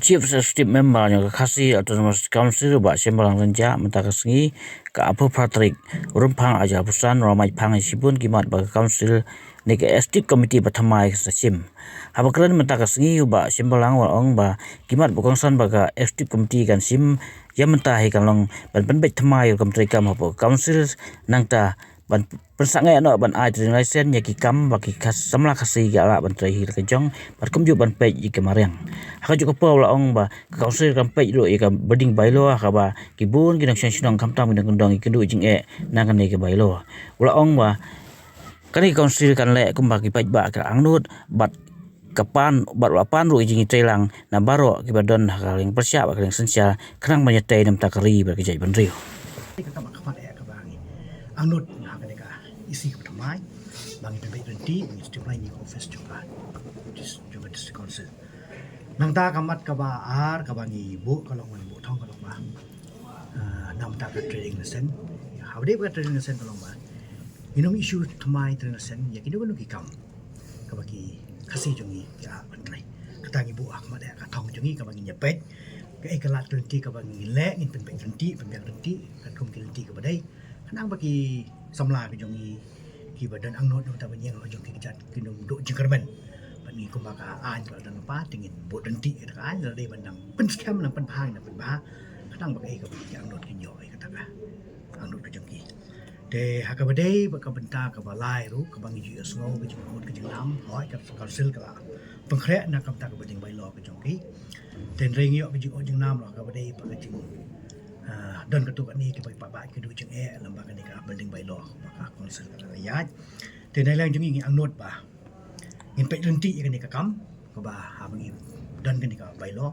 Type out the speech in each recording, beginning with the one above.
Chief Executive Member yang kasih Autonomous Council ba sembalang renja mentakasngi ka Apu Patrick rumpang aja pusan ramai pang sibun kimat ba council ni ke ST committee batamai sasim habakran mentakasngi ba sembalang waong ba kimat bukongsan ba ST committee kan sim yang mentahi kalong ban penbet tamai committee kam hapo council nangta ban pensangai no ban ai tring lisen yaki kam baki kas samla kasi gala ban trai ke jong ban kumju ban pe yi kemariang haka juga pa wala ong ba council kam pe ro yi kam beding bailo ha ba kibun kinang sensinong kam tam kinang undang ikendu jing nang kan ke bailo wala ong ba kani council kan le kum baki pe ba ka angnut bat kapan bat lapan ru jing telang na baro kibadon hakaling persya ba kaling sensia krang manyate nam takari ba kejai ban rio angnut nga ka isi ka tamai bang ite bet renti bang iste play ni office juga district council nang ta kamat ka ba ar ka bangi bu kalong man bu thong kalong ba nam ta ka trading lesson hawde ka trading lesson kalong ba inom issue tamai trading lesson ya kinu kan ki kam ka bagi kasi jongi ya bantrai katangi bu akmat ka thong jongi ka bangi nyepet ka ekalat renti ka bangi le ngin pen bet renti pen renti ka kum ki renti ka badai nang bagi samla ke jongi ki badan angnot ta banyang jongi kijat kinum do jingkermen bani ko maka an ka dan pa tingin bo denti ka an le bandang pen scam nang pen phang nang pen ba kadang bagi ka bagi angnot ki yo ka ta ka angnot ke jongi de ha ka badai ba ka benta ka balai ru ka bangi ji asngo ke jong ke jong nam hoi ka council ka pengkhre na kam ta ka bading bai lo ke jongi ten ring yo ke jong nam lo ka badai pa ka jing dan ketuk ni ke bagi pak ke du jeng lembaga ni ka building by law maka konsel ka rakyat te dai lang jeng ngi angnot ba ngin pe renti ka ni ka kam ko ba ha bangi dan ka ni ka by law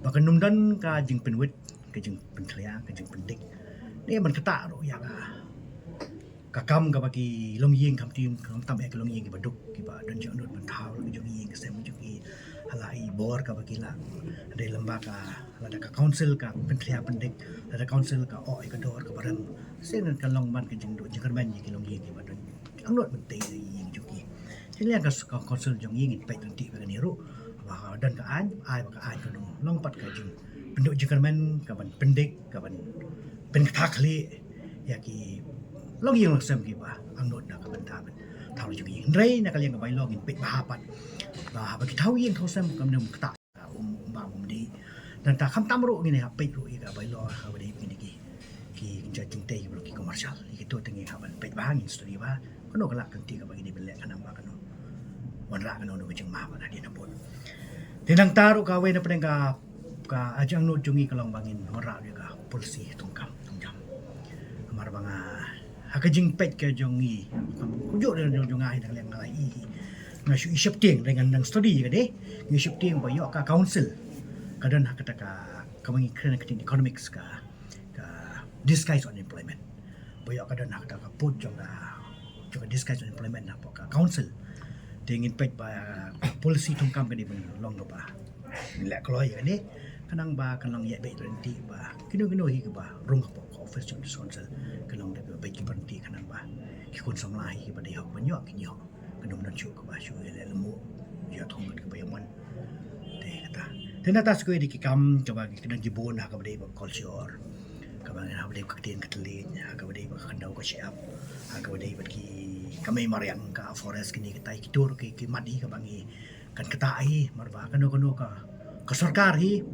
ba ka num dan ka jeng penwit ka jeng penthlia ka jeng pendik ni man kata ro ya ka kam ka bagi long ying kam tim kam tam ek long ying ki baduk ki ba dan jeng angnot man thau ka jeng ying ka sem jeng ki halai bor ka bagi la ada lembaga ada ka council ka penthlia pendik ada council ka oi ka dor ka barang sen kan long man ka jeng do jeng kan ban ki long ying ki ba dan angnot man te ying juki sila ka council jeng ying pe tanti ba ni ru ba dan ka an ai ba ka an ka long pat ka jeng penduk jeng kan man ka ban pendik ka ban pen thakli ya ki long ying lang sem ki ba angnot na ka ban ta ban thau jeng ying rei na ka yang ka bai long in pe ba pat ba ba ki thau ying thau sem kam nem ta ba di dan ta kham tam ro ni ha pe ro ka bai lo ha ba di ni ki ja ting te ro ki commercial ki to tengi ha ban pe ba ngin story ba kono kala kan ti ka ba ni bele kanam ba kano wan ra kano no jeng ma ba na di na pon tinang taru ka we na pren ka ajang no jungi kalong bangin ora ka polisi tungkam tungjam amar banga hakajing pet ke jongi kujo de jongai na leng ngai na shu isap ting dengan nang study ka de ngi isap ting ba yo ka council kadan hakata ka kamangi kren ka economics ka disguise unemployment ba yo kadan hakata ka put jonga disguise unemployment na ka council tingin pet ba policy tungkam ka di long ba la kloi ka de kanang ba kanang ye be renti ba kinu hi ka ba rung ka office of council kanang da ba ki renti kanang ba ki kun samlai ki ba de hok ban yo ki yo kanum nan chu ka ba shu le lemu ya thong ka ba yaman de kata tena tas ko di ki kam ka ba ki nang gibon ha ka ba de ba culture ka ba ha ba de ka tin ka tlin ha ka ba de ba khandau ka siap ha ka ba de ba ki kami mariang ka forest kini kita kitur ki madi ka bangi kan kata ai marba kanu ka sarkar hi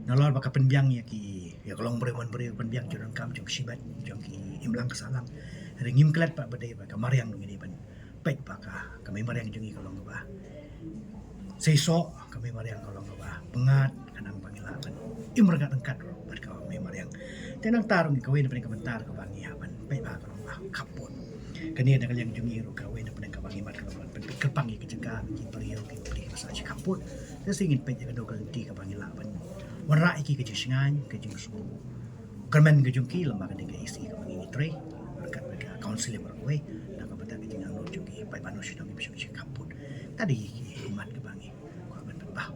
nalor baka penbiang ya ki ya kalong beri penbiang jurang kam jong sibat jong ki imlang kasalam ringim klat pa badai ba ka mariang ngi ban pet pa ka kami mariang jongi kalong ba seiso kami mariang kalong ba pengat kanang pangilaban imragat angkat ro bar ka kami mariang tenang tarung ka we na penbentar ka bangi haban pet ba kalong ba kapon kani ada kalian jungi ro ka we na ka bangi mat ka ban kerpangi ke jaga ki periau ki beli masa ci kapon saya singin pet ka do ka ti ka bangi laban warra iki ke jingan ke jing su kermen ke jungki lembaga de isi ka bangi tre berkat mereka council berwe na ka bata ke jingan no jungi pai panu shi dong bi shi kapon tadi mat ke bangi ko ban ba